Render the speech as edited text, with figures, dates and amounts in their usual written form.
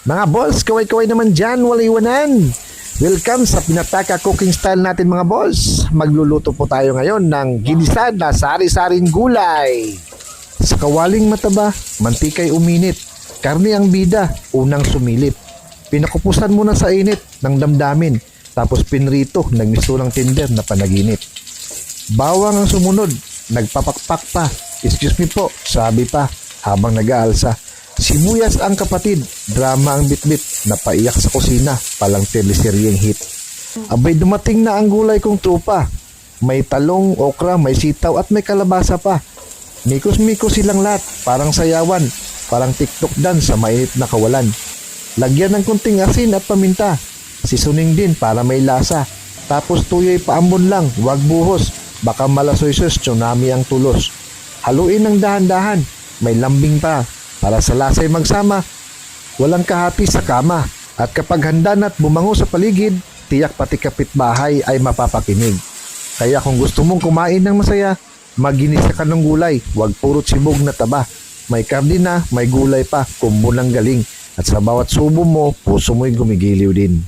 Mga boss, kaway-kaway naman dyan, wala iwanan. Welcome sa Pinataka Cooking Style natin mga boss. Magluluto po tayo ngayon ng ginisa na sari-saring gulay. Sa kawaling mataba, mantika'y uminit. Karne ang bida, unang sumilip. Pinakupusan muna sa init ng damdamin. Tapos pinrito, nagmistulang tinder na panaginip. Bawang ang sumunod, nagpapakpak pa. Excuse me po, sabi pa habang nag-aalsa. Sibuyas ang kapatid, drama ang bitbit, napaiyak sa kusina, palang teleseryeng hit. Abay dumating na ang gulay kong trupa. May talong, okra, may sitaw at may kalabasa pa. Mikos-mikos silang lahat, parang sayawan, parang TikTok dance sa mainit na kawalan. Lagyan ng kunting asin at paminta, sisuning din para may lasa. Tapos tuyoy paambon lang, wag buhos, baka malasoy-sos, tsunami ang tulos. Haluin ng dahan-dahan, may lambing pa. Para sa lasa'y magsama, walang kahati sa kama. At kapag handa na't bumango sa paligid, tiyak pati kapitbahay ay mapapakinig. Kaya kung gusto mong kumain ng masaya, maginisa ka ng gulay, wag purot sibog na taba. May karne na, may gulay pa, kumbo ng galing. At sa bawat subo mo, puso mo'y gumigiliw din.